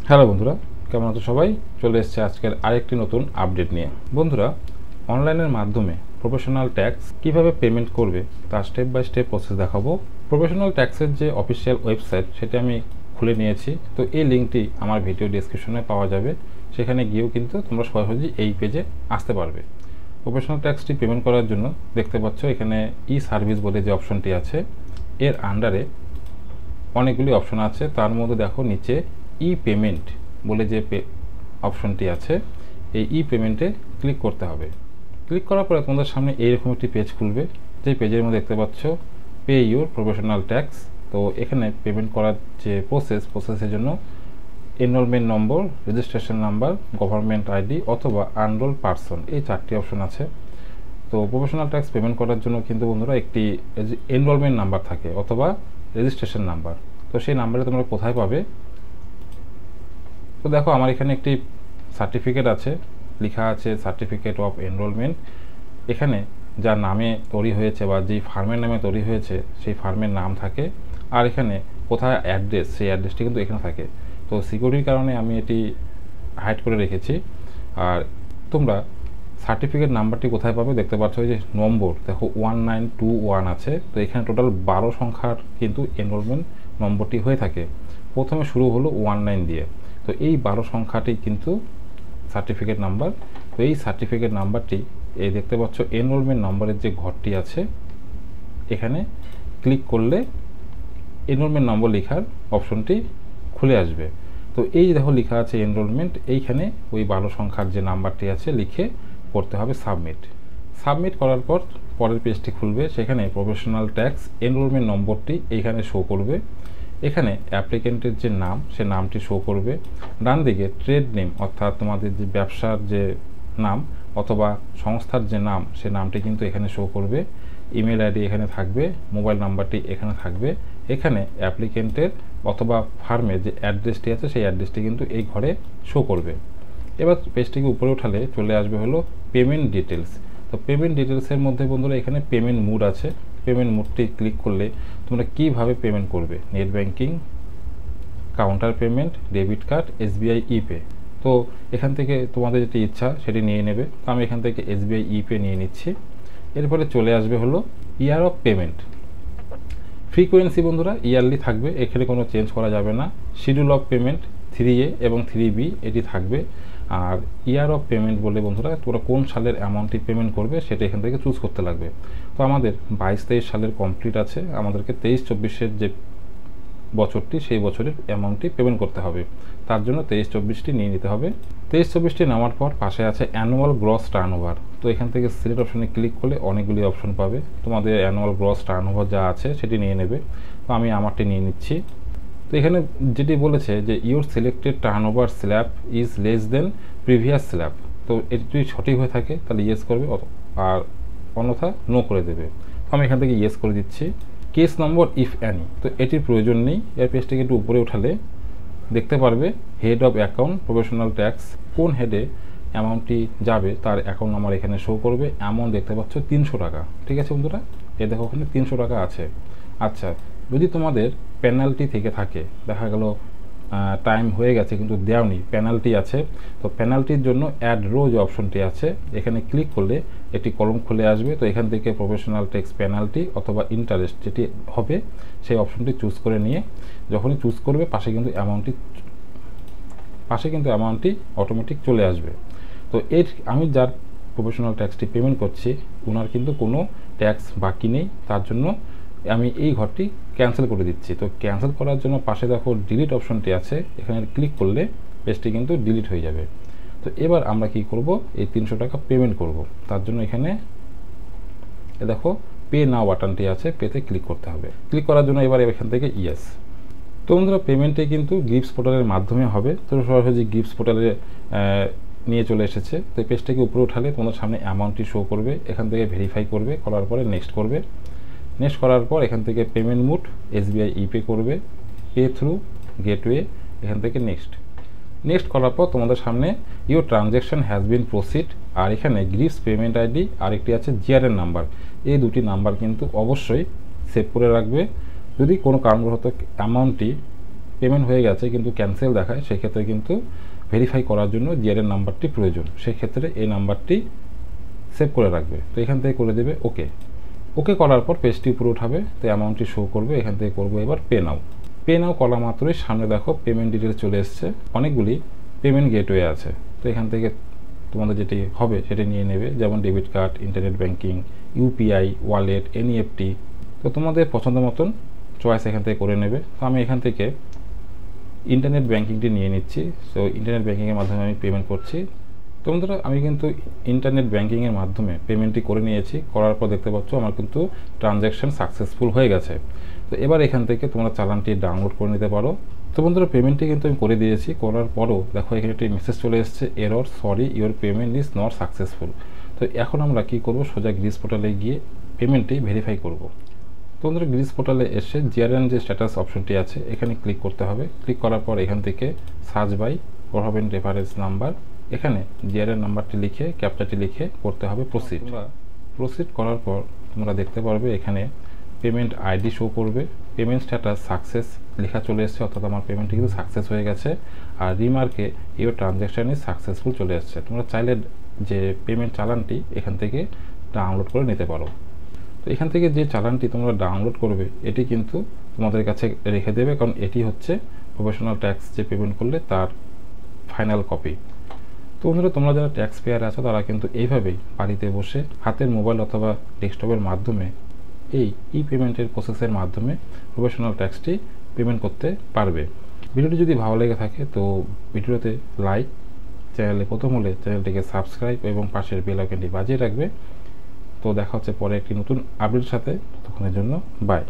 Hello বন্ধুরা, কেমন আছো সবাই? চলে এসেছে আজকের আরেকটি নতুন আপডেট নিয়ে। বন্ধুরা, অনলাইনের মাধ্যমে প্রফেশনাল ট্যাক্স কিভাবে পেমেন্ট করবে তার স্টেপ বাই স্টেপ প্রসেস দেখাবো। প্রফেশনাল ট্যাক্সের যে অফিসিয়াল ওয়েবসাইট সেটা আমি খুলে নিয়েছি, তো এই লিঙ্কটি আমার ভিডিও ডেসক্রিপশনে পাওয়া যাবে। সেখানে গিয়েও কিন্তু তোমরা সরাসরি এই পেজে আসতে পারবে। প্রফেশনাল ট্যাক্সটি পেমেন্ট করার জন্য দেখতে পাচ্ছ এখানে ই সার্ভিস বলে যে অপশনটি আছে, এর আন্ডারে অনেকগুলি অপশন আছে। তার মধ্যে দেখো নিচে ই পেমেন্ট বলে যে অপশনটি আছে, এই ই পেমেন্টে ক্লিক করতে হবে। ক্লিক করার পরে তোমাদের সামনে এইরকম একটি পেজ খুলবে, যে পেজের মধ্যে দেখতে পাচ্ছ পে ইউর প্রফেশনাল ট্যাক্স। তো এখানে পেমেন্ট করার যে প্রসেসের জন্য এনরোলমেন্ট নম্বর, রেজিস্ট্রেশন নাম্বার, গভর্নমেন্ট আইডি অথবা আনরোল পারসন, এই চারটি অপশন আছে। তো প্রফেশনাল ট্যাক্স পেমেন্ট করার জন্য কিন্তু বন্ধুরা একটি এনরোলমেন্ট নাম্বার থাকে অথবা রেজিস্ট্রেশন নাম্বার। তো সেই নাম্বারে তোমরা কোথায় পাবে? তো দেখো আমার এখানে একটি সার্টিফিকেট আছে, লেখা আছে সার্টিফিকেট অফ এনরোলমেন্ট। এখানে যা নামে তৈরি হয়েছে বা যেই ফার্মের নামে তৈরি হয়েছে সেই ফার্মের নাম থাকে, আর এখানে কোথায় অ্যাড্রেস সেই অ্যাড্রেসটি কিন্তু এখানে থাকে। তো সিকিউরিটির কারণে আমি এটি হাইড করে রেখেছি। আর তোমরা সার্টিফিকেট নাম্বারটি কোথায় পাবে? দেখতে পাচ্ছ যে নম্বর দেখো 1921 আছে। তো এখানে টোটাল 12 সংখ্যার কিন্তু এনরোলমেন্ট নম্বরটি হয়ে থাকে। প্রথমে শুরু হলো 19 দিয়ে, তো এই 12 সংখ্যাটি কিন্তু সার্টিফিকেট নাম্বার। তো এই সার্টিফিকেট নাম্বারটি এই দেখতে পাচ্ছ এনরোলমেন্ট নম্বরের যে ঘরটি আছে, এখানে ক্লিক করলে এনরোলমেন্ট নম্বর লেখার অপশনটি খুলে আসবে। তো এই দেখো লেখা আছে এনরোলমেন্ট, এইখানে ওই 12 সংখ্যার যে নাম্বারটি আছে লিখে করতে হবে সাবমিট করার পর পরের পেজটি খুলবে। সেখানে প্রফেশনাল ট্যাক্স এনরোলমেন্ট নম্বরটি এইখানে শো করবে। এখানে অ্যাপ্লিকেন্টের যে নাম সে নামটি শো করবে। ডান দিকে ট্রেড নেম অর্থাৎ তোমাদের যে ব্যবসার যে নাম অথবা সংস্থার যে নাম সে নামটি কিন্তু এখানে শো করবে। ইমেল আইডি এখানে থাকবে, মোবাইল নাম্বারটি এখানে থাকবে। এখানে অ্যাপ্লিকেন্টের অথবা ফার্মের যে অ্যাড্রেসটি আছে সেই অ্যাড্রেসটি কিন্তু এই ঘরে শো করবে। এবার পেজটিকে উপরে উঠালে চলে আসবে হলো পেমেন্ট ডিটেলস। তো পেমেন্ট ডিটেলসের মধ্যে বন্ধুরা এখানে পেমেন্ট মুড আছে। পেমেন্ট মুডটি ক্লিক করলে তোমরা কীভাবে পেমেন্ট করবে, net banking, counter payment, debit card, SBI ইপে। তো এখান থেকে তোমাদের যেটি ইচ্ছা সেটি নিয়ে নেবে। তো আমি এখান থেকে এসবিআই ইপে নিয়ে নিচ্ছি। এরপরে চলে আসবে হলো ইয়ার অফ পেমেন্ট। ফ্রিকোয়েন্সি বন্ধুরা ইয়ারলি থাকবে, এখানে কোনো চেঞ্জ করা যাবে না। শিডিউল অফ পেমেন্ট 3A এবং 3B এটি থাকবে। আর ইয়ার অফ পেমেন্ট বলে বন্ধুরা তোমরা কোন সালের অ্যামাউন্টটি পেমেন্ট করবে সেটা এখান থেকে চুজ করতে লাগবে। তো আমাদের 22-23 সালের কমপ্লিট আছে, আমাদেরকে 23-24-এর যে বছরটি সেই বছরের অ্যামাউন্টটি পেমেন্ট করতে হবে। তার জন্য 23-24টি নিয়ে নিতে হবে। 23-24টি নেওয়ার পর পাশে আছে অ্যানুয়াল গ্রস টার্নওভার। তো এখান থেকে সিলেক্ট অপশনে ক্লিক করলে অনেকগুলি অপশন পাবে, তোমাদের অ্যানুয়াল গ্রস টার্নওভার যা আছে সেটি নিয়ে নেবে। তো আমি আমারটি নিয়ে নিচ্ছি। তো এখানে যেটি বলেছে যে your selected turnover slab is less than previous slab. তো এটি যদি সঠিক হয়ে থাকে তাহলে ইয়েস করবে, আর অন্যথা নো করে দেবে। তো আমি এখান থেকে ইয়েস করে দিচ্ছি। কেস নম্বর ইফ অ্যানি, তো এটির প্রয়োজন নেই। এর পেজটিকে একটু উপরে উঠালে দেখতে পারবে head of account professional tax, কোন হেডে অ্যামাউন্টটি যাবে তার অ্যাকাউন্ট নাম্বার এখানে শো করবে। অ্যামাউন্ট দেখতে পাচ্ছ 300 টাকা। ঠিক আছে বন্ধুরা, এ দেখো ওখানে 300 টাকা আছে। আচ্ছা, যদি তোমাদের পেনাল্টি থেকে থাকে, দেখা গেল টাইম হয়ে গেছে কিন্তু দেওনি, পেনাল্টি আছে, তো পেনাল্টির জন্য অ্যাড রো যে অপশনটি আছে এখানে ক্লিক করলে একটি কলম খুলে আসবে। তো এখান থেকে প্রফেশনাল ট্যাক্স পেনাল্টি অথবা ইন্টারেস্ট যেটি হবে সেই অপশনটি চুজ করে নিয়ে যখনই চুজ করবে পাশে কিন্তু অ্যামাউন্টটি অটোমেটিক চলে আসবে। তো আমি যার প্রফেশনাল ট্যাক্সটি পেমেন্ট করছি ওনার কিন্তু কোনো ট্যাক্স বাকি নেই, তার জন্য আমি এই ঘরটি ক্যান্সেল করে দিচ্ছি। তো ক্যান্সেল করার জন্য পাশে দেখো ডিলিট অপশনটি আছে, এখানে ক্লিক করলে পেজটি কিন্তু ডিলিট হয়ে যাবে। তো এবার আমরা কি করব, এই 300 টাকা পেমেন্ট করব। তার জন্য এখানে দেখো পে নাও বাটনটি আছে, পেতে ক্লিক করতে হবে। ক্লিক করার জন্য এবার এখান থেকে ইয়েস। তো বন্ধুরা পেমেন্টে কিন্তু গিফটস পোর্টালের মাধ্যমে হবে। তো সরাসরি গিফটস পোর্টালে নিয়ে চলে এসেছে। তো এই পেজটাকে উপরে উঠালে তোমাদের সামনে অ্যামাউন্টটি শো করবে, এখান থেকে ভেরিফাই করবে, করার পরে নেক্সট করবে। নেক্সট করার পর এখান থেকে পেমেন্ট মুড এসবিআই ইপে করবে, পে থ্রু গেটওয়ে, এখান থেকে নেক্সট করার পর তোমাদের সামনে your transaction has been proceed. আর এখানে গিফটস পেমেন্ট আইডি আর একটি আছে জিআরএন নাম্বার, এই দুটি নাম্বার কিন্তু অবশ্যই সেভ করে রাখবে। যদি কোনো কারণবশত অ্যামাউন্টটি পেমেন্ট হয়ে গেছে কিন্তু ক্যান্সেল দেখায়, সেক্ষেত্রে কিন্তু ভেরিফাই করার জন্য জিআরএন নাম্বারটি প্রয়োজন। সেক্ষেত্রে এই নাম্বারটি সেভ করে রাখবে। তো এখান থেকে করে দেবে ওকে। ওকে করার পর পেজটি উপরে উঠাবে, তো অ্যামাউন্টটি শো করবে। এখান থেকে করবো এবার পে নাও। পে নাও করা মাত্রই সামনে দেখো পেমেন্ট ডিটেলস চলে এসছে, অনেকগুলি পেমেন্ট গেটওয়ে আছে। তো এখান থেকে তোমাদের যেটি হবে সেটি নিয়ে নেবে, যেমন debit card, internet banking, UPI, wallet, NEFT. তো তোমাদের পছন্দ মতন চয়েস এখান থেকে করে নেবে। তো আমি এখান থেকে ইন্টারনেট ব্যাঙ্কিংটি নিয়ে নিচ্ছি। সো ইন্টারনেট ব্যাঙ্কিংয়ের মাধ্যমে আমি পেমেন্ট করছি। তো বন্ধুরা আমি কিন্তু ইন্টারনেট ব্যাঙ্কিংয়ের মাধ্যমে পেমেন্টটি করে নিয়েছি। করার পর দেখতে পাচ্ছ আমার কিন্তু ট্রানজ্যাকশন সাকসেসফুল হয়ে গেছে। তো এবার এখান থেকে তোমরা চালানটি ডাউনলোড করে নিতে পারো। তো বন্ধুরা পেমেন্টটি কিন্তু আমি করে দিয়েছি। করার পরও দেখো এখানে একটি মেসেজ চলে এসেছে, error, sorry your payment is not successful. তো এখন আমরা কি করব, সোজা গ্রিস পোর্টালে গিয়ে পেমেন্টটি ভেরিফাই করব। তো বন্ধুরা গ্রিস পোর্টালে এসে জিআরএন যে স্ট্যাটাস অপশনটি আছে এখানে ক্লিক করতে হবে। ক্লিক করার পর এখান থেকে search by provident reference number, এখানে জিআরএন নাম্বারটি লিখে ক্যাপচাটি লিখে করতে হবে প্রসিড। প্রসিড করার পর তোমরা দেখতে পারবে এখানে পেমেন্ট আইডি শো করবে, পেমেন্ট স্ট্যাটাস সাকসেস লেখা চলে এসেছে, অর্থাৎ আমার পেমেন্টটি কিন্তু সাকসেস হয়ে গেছে। আর রিমার্কে ইউর ট্রানজ্যাকশন ইজ সাকসেসফুল চলে এসেছে। তোমরা চাইলে যে পেমেন্ট চালানটি এখান থেকে ডাউনলোড করে নিতে পারো। তো এখান থেকে যে চালানটি তোমরা ডাউনলোড করবে এটি কিন্তু তোমাদের কাছে রেখে দেবে, কারণ এটি হচ্ছে প্রফেশনাল ট্যাক্স যে পেমেন্ট করলে তার ফাইনাল কপি। তো বন্ধুরা তোমরা যারা ট্যাক্স পেয়ার আছো তারা কিন্তু এইভাবেই বাড়িতে বসে হাতের মোবাইল অথবা ডেস্কটপের মাধ্যমে এই ই পেমেন্টের প্রসেসের মাধ্যমে প্রফেশনাল ট্যাক্সটি পেমেন্ট করতে পারবে। ভিডিওটি যদি ভালো লেগে থাকে তো ভিডিওতে লাইক, চ্যানেলে প্রথম হলে চ্যানেলটিকে সাবস্ক্রাইব এবং পাশের বেল আইকনটি বাজিয়ে রাখবে। তো দেখা হচ্ছে পরে একটি নতুন আপডেটের সাথে, ততক্ষণের জন্য বাই।